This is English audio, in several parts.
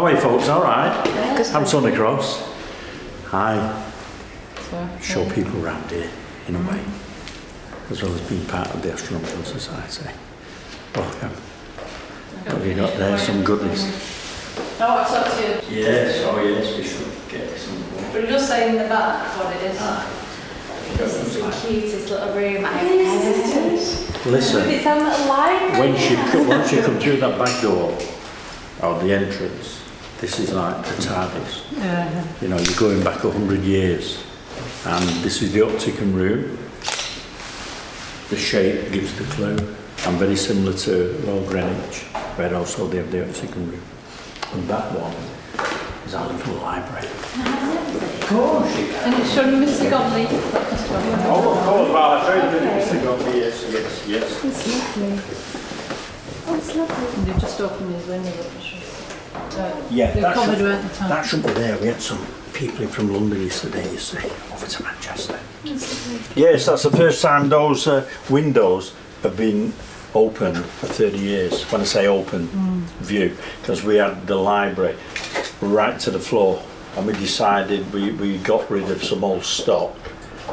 way, folks, all right. I'm Tony Cross. I show people around here, in a way, as well as being part of the Astronomical Society. Welcome. What have you got there? Some goodies. Oh, I talked to you. Yes, oh yes, we should get some more. But you just say in the back what it is. This is the cutest little room I've ever seen. Listen, It's a little library. once you come through that back door, or the entrance, this is like the TARDIS. Yeah. You know, you're going back 100 years. And this is the Opticum room. The shape gives the clue. And very similar to Royal Greenwich, where also they have the Opticum room. And that one is our little library. Of course you can. And it's showing Mr. Godlee. Oh, of course, well, I showed you Mr. Godlee, yes. It's lovely. Oh, it's lovely. And they've just opened his window. Yeah, They're covered at the time. that shouldn't be there. We had some people in from London yesterday, you see, over to Manchester. Yes, that's the first time those windows have been open for 30 years. When I say open view, because we had the library right to the floor, and we decided we got rid of some old stock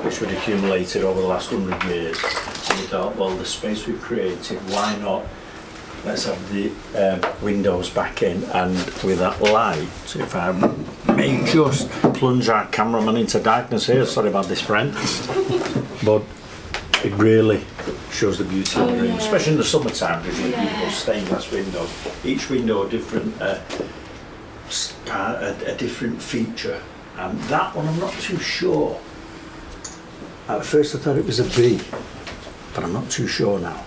which we'd accumulated over the last 100 years. And we thought, well, the space we've created, why not? Let's have the windows back in, and with that light, if I may just plunge our cameraman into darkness here, sorry about this friend, but it really shows the beauty of the room, especially in the summertime, because you have beautiful stained glass windows. Each window a different a different feature, and that one I'm not too sure. At first I thought it was a B, but I'm not too sure now.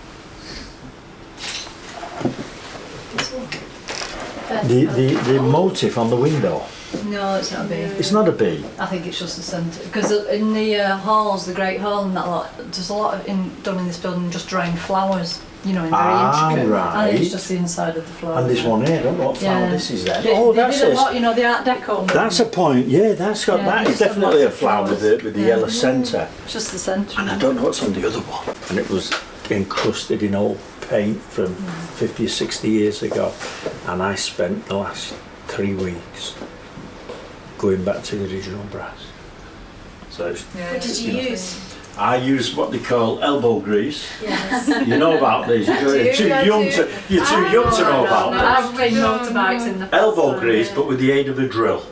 The motif on the window. No, it's not a B. It's not a B. I think it's just the centre. Because in the halls, the Great Hall and that lot, there's a lot of done in this building, just drying flowers, you know, in very intricate. Right. I think it's just the inside of the flower. And this one here, I don't know what flower this is there. They That's did a lot, you know, the Art Deco. That's a point, yeah, that is definitely a flower with the yellow centre. It's just the centre. And I don't know what's on the other one. And it was encrusted in old paint from 50 or 60 years ago. And I spent the last 3 weeks going back to the original brass. So What did you use? I use what they call elbow grease. Yes. You know about these. You're too young to know about this. I've ridden motorbikes in the past. Elbow grease, but with the aid of a drill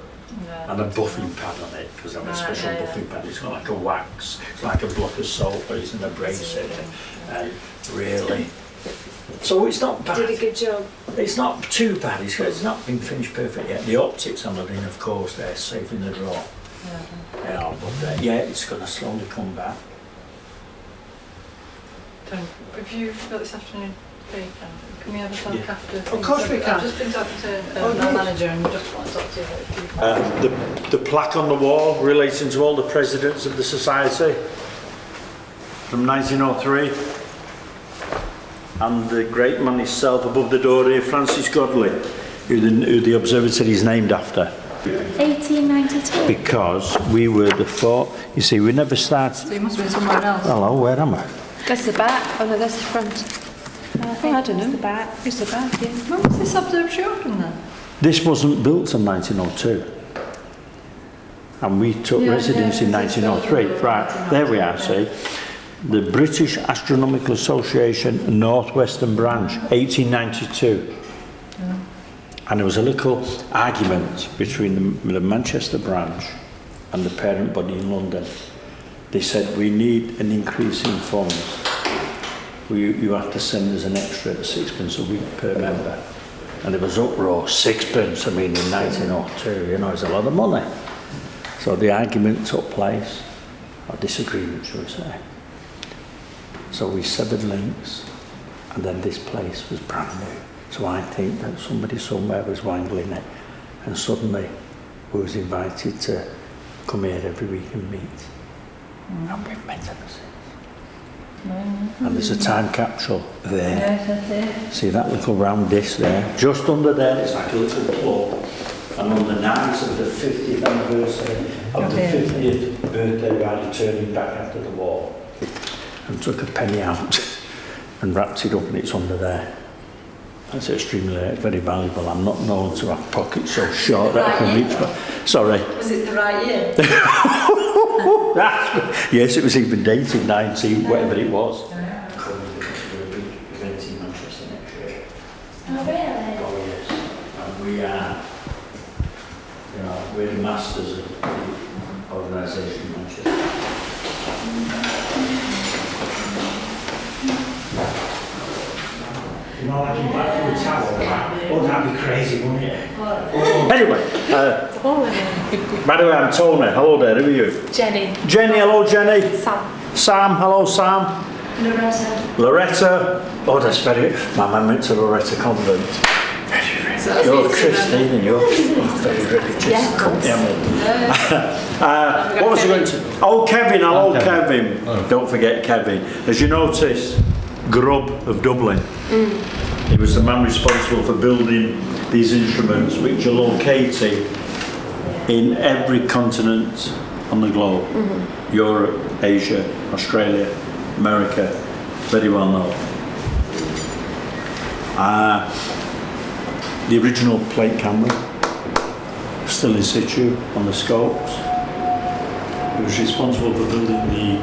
and a buffing pad on it, because I have a special buffing pad. It's not like a wax. It's like a block of soap, but it's an abrasive. And really. So it's not bad. Did a good job. It's not too bad. It's not been finished perfect yet. The optics on it, of course, they're safe in the drawer. Yeah, but it's going to slowly come back. If you've got this afternoon, can we have a talk after? Of course we can. I've just been talking to my manager and just want to talk to you about a few things. The plaque on the wall relating to all the presidents of the society from 1903, and the great man himself above the door here, Francis Godlee, who the observatory is named after. 1892. Because we were the fourth. You see, we never started. So you must have been somewhere else. Hello, where am I? That's the back. Oh no, that's the front. I don't know. The back. It's the back, yeah. When was this observatory open then? This wasn't built in 1902. And we took residence in 1903. Right, there we are, see. The British Astronomical Association Northwestern Branch, 1892. And there was a little argument between the Manchester branch and the parent body in London. They said, we need an increase in funds. You have to send us an extra £6 a week per member. And there was uproar, £6, I mean, in 1902, you know, it's a lot of money. So the argument took place, or disagreement, shall we say. So we severed links, and then this place was brand new. So I think that somebody somewhere was wangling it, and suddenly we was invited to come here every week and meet. And we've met ever since. And there's a time capsule there. See that little round disc there? Just under there, it's like a little claw. And on the night of the 50th anniversary of the 50th birthday, I had turning back after the war and took a penny out and wrapped it up, and it's under there. That's extremely very valuable. I'm not known to have pockets so short that I can reach. Sorry. Was it the right year? Yes, it was even dated 19, whatever it was. Oh, really? Oh yes, and we are, we're the masters of the organisation in Manchester. Like you back to the tower, oh that'd be crazy, wouldn't it? Anyway, by the way, I'm Tony, hello there, who are you? Jenny. Jenny, hello Jenny. Sam. Sam, hello Sam. Loretta. Loretta, oh that's very, my man went to Loretta Convent. You're Christine and you're very religious. Yeah, what was I going to? Oh, Kevin, hello Kevin. Don't forget Kevin. As you notice, Grubb of Dublin. He was the man responsible for building these instruments, which are located in every continent on the globe. Europe, Asia, Australia, America, very well known. The original plate camera, still in situ on the scopes. He was responsible for building the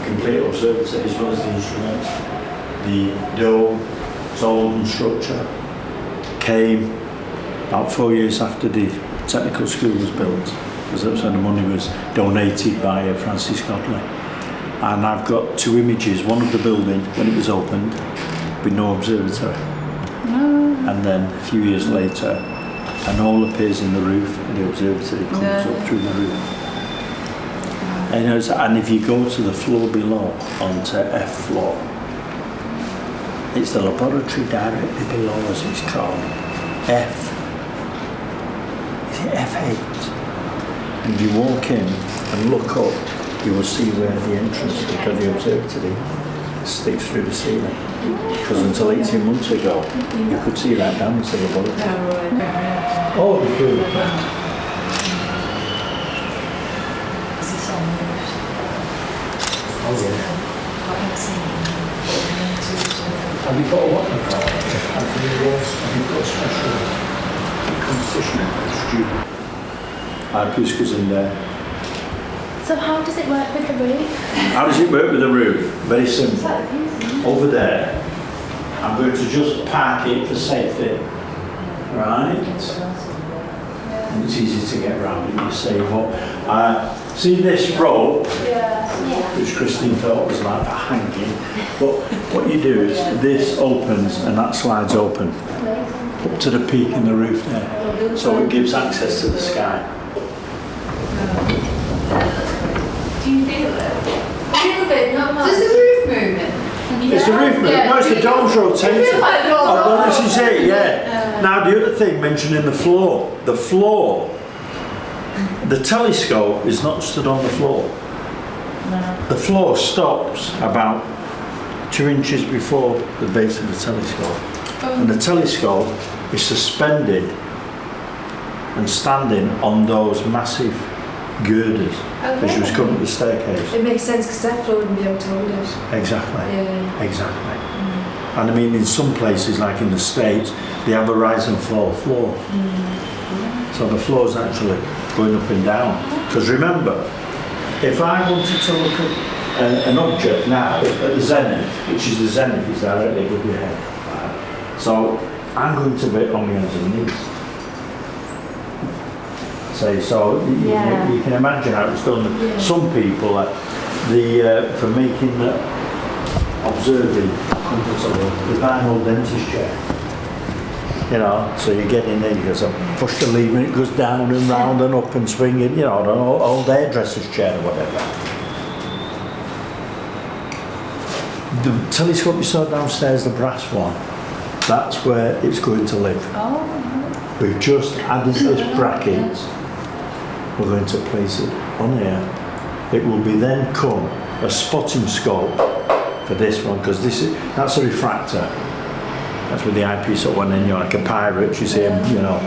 complete observatory as well as the instruments. The dome, its old structure, came about 4 years after the technical school was built, because that's when the money was donated by Francis Godlee. And I've got two images, one of the building when it was opened with no observatory. And then a few years later, an hole appears in the roof and the observatory comes up through the roof. And if you go to the floor below, onto F floor, it's the laboratory directly below, as it's called. F. Is it F8? And you walk in and look up, you will see where the entrance to the observatory sticks through the ceiling. Because until 18 months ago, you could see right down into the laboratory. Oh, the food. Oh, yeah. Have you got a what you call it? Have you got a special competition for students? Our Puska's in there. So how does it work with the roof? How does it work with the roof? Very simple. Over there, I'm going to just park it for safety. Right? And it's easy to get around it, you save up. See this rope, which Christine thought was like for hanging, but what you do is this opens and that slides open up to the peak in the roof there, so it gives access to the sky. Do you feel it? Feel it, not much. Is the roof moving? It's the roof movement. No, it's the dome's rotating. Well, this is it, yeah. Now, the other thing mentioned in the floor, the telescope is not stood on the floor. The floor stops about 2 inches before the base of the telescope. And the telescope is suspended and standing on those massive girders as you was coming up the staircase. It makes sense because that floor wouldn't be able to hold it. Exactly. Yeah. Exactly. And I mean, in some places, like in the States, they have a rise and fall floor. So the floor's actually going up and down. Because remember, if I wanted to look at an object now at the zenith, which is the zenith is directly above your head, right? So I'm going to be on my hands and knees. So you can imagine how it's done. Yeah. Some people, for making observing comfortable, they buy an old dentist chair. You know, so you get in there, you go, so push the lever and it goes down and round and up and swinging, you know, an old hairdresser's chair or whatever. The telescope you saw downstairs, the brass one, that's where it's going to live. We've just added this bracket. We're going to place it on here. It will be then come a spotting scope for this one, because that's a refractor. That's with the eyepiece up, and then you're like a pirate, you see them, you know,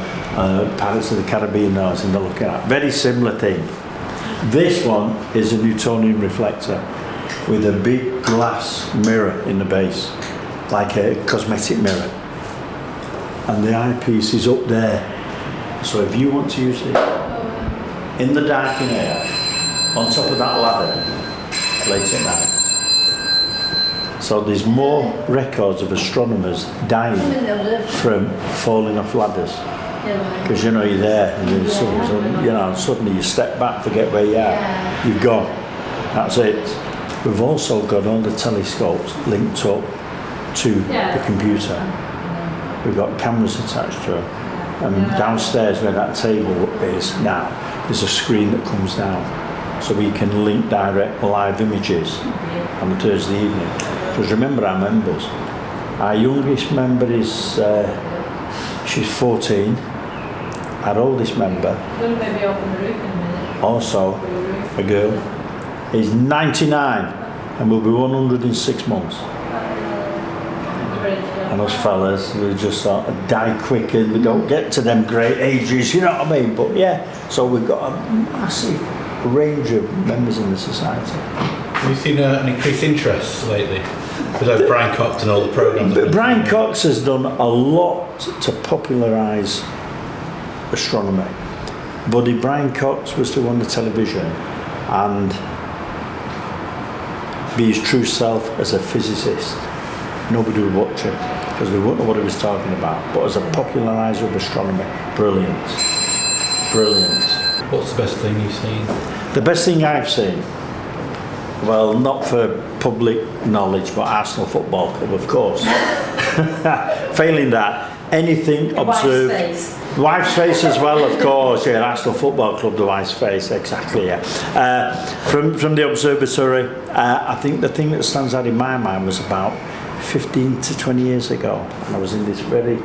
Pirates of the Caribbean noise, and they're looking at. Very similar thing. This one is a Newtonian reflector with a big glass mirror in the base, like a cosmetic mirror. and the eyepiece is up there. So if you want to use it in the dark in here, on top of that ladder, late at night. So there's more records of astronomers dying from falling off ladders. Because you know you're there, and then suddenly you step back, forget where you are, you've gone. That's it. We've also got all the telescopes linked up to the computer. We've got cameras attached to them. And downstairs where that table is now, there's a screen that comes down. So we can link direct live images on a Thursday evening. Because remember our members. Our youngest member is, she's 14. Our oldest member, also a girl, is 99 and will be 100 in 6 months. And us fellas, we just sort of die quick and we don't get to them great ages, you know what I mean? But yeah, so we've got a massive range of members in the society. Have you seen an increased interest lately? With Brian Cox and all the programmes? Brian Cox has done a lot to popularise astronomy. Buddy Brian Cox was to on the television and be his true self as a physicist. Nobody would watch it because they wouldn't know what he was talking about. But as a populariser of astronomy, brilliant. Brilliant. What's the best thing you've seen? The best thing I've seen? Well, not for public knowledge, but Arsenal Football Club, of course. Failing that, anything observed. Wife's face as well, of course. Yeah, Arsenal Football Club, the wife's face, exactly. Yeah. From the observatory, I think the thing that stands out in my mind was about 15 to 20 years ago. And I was in this very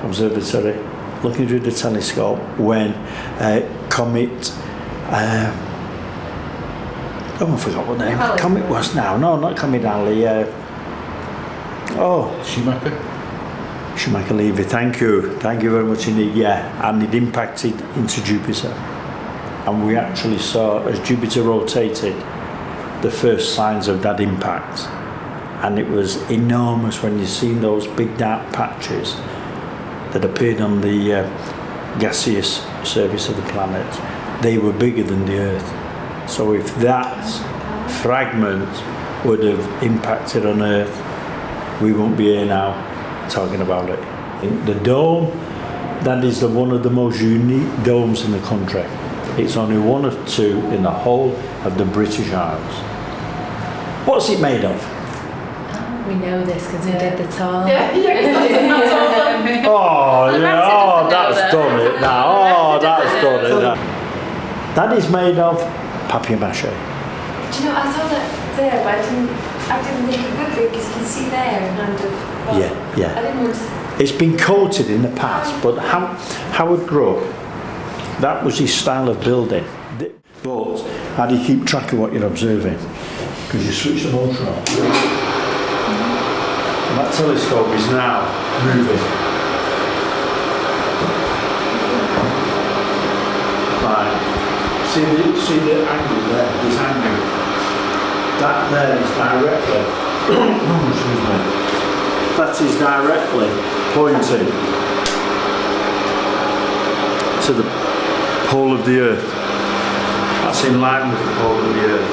observatory, looking through the telescope when comet. I forgot what the name of the comet was now. No, not Comet Halley. Schumacher Levy, thank you very much indeed. Yeah, and it impacted into Jupiter, and we actually saw as Jupiter rotated the first signs of that impact, and it was enormous when you seen those big dark patches that appeared on the gaseous surface of the planet. They were bigger than the Earth. So if that fragment would have impacted on Earth, we won't be here now talking about it. The dome, that is one of the most unique domes in the country. It's only one of two in the whole of the British Isles. What's it made of? We know this because we did the tour. Oh, yeah, that's done it now. Oh, that's done it now. That is made of papier-mâché. Do you know, I saw that there, but I didn't think it would be because you can see there kind of. Well, Yeah. I didn't want to. It's been coated in the past, but Howard Grubb, that was his style of building. But how do you keep track of what you're observing? Because you switch the motor on. And that telescope is now moving. Right. See the angle there, this angle. That there is directly, excuse me, that is directly pointing to the pole of the Earth. That's in line with the pole of the Earth.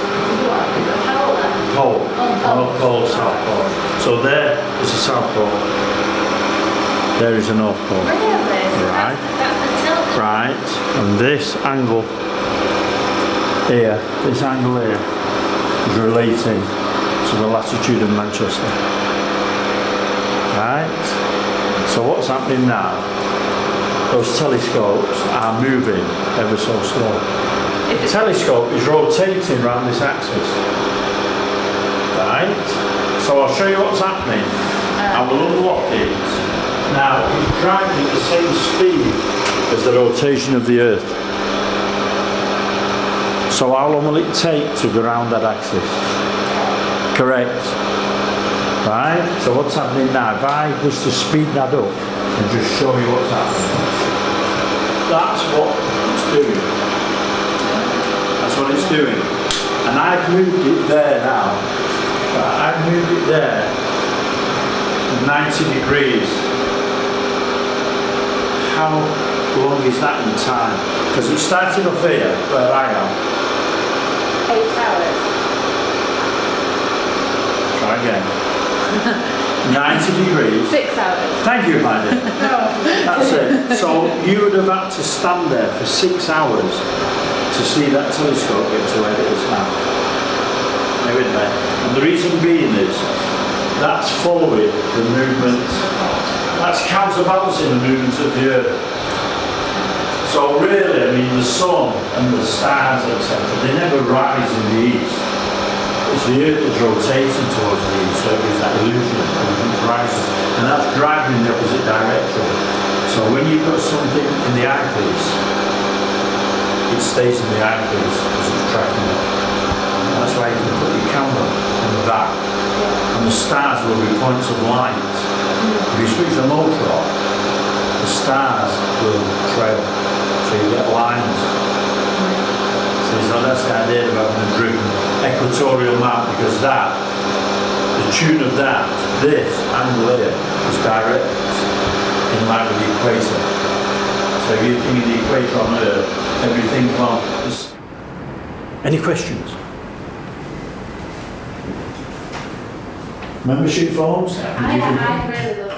Pole. North Pole, South Pole. So there is the South Pole. There is the North Pole. Right. Right. And this angle here, is relating to the latitude of Manchester. Right? So what's happening now? Those telescopes are moving ever so slow. The telescope is rotating around this axis. Right? So I'll show you what's happening. I will unlock it. Now, it's driving at the same speed as the rotation of the Earth. So how long will it take to go around that axis? Correct. Right? So what's happening now? If I was to speed that up and just show you what's happening. That's what it's doing. That's what it's doing. And I've moved it there now. I've moved it there 90 degrees. how long is that in time? Because it started off here, where I am. 8 hours. Try again. 90 degrees. 6 hours. Thank you, my dear. That's it. So you would have had to stand there for 6 hours to see that telescope get to where it is now. Are you with me? And the reason being is that's following the movement, that's counterbalancing the movements of the Earth. So really, I mean, the sun and the stars, etc., they never rise in the east. It's the Earth that's rotating towards the east, so it gives that illusion of everything's rising. And that's driving in the opposite direction. So when you've got something in the eyepiece, it stays in the eyepiece because it's tracking it. And that's why you can put your camera on the back. And the stars will be points of light. If you switch the motor off, the stars will trail. So you get lines. So that's the idea about the driven equatorial map, because that, the tune of that, this angle here, is direct in line with the equator. So if you think of the equator on Earth, everything from this. Any questions? Membership forms? I really love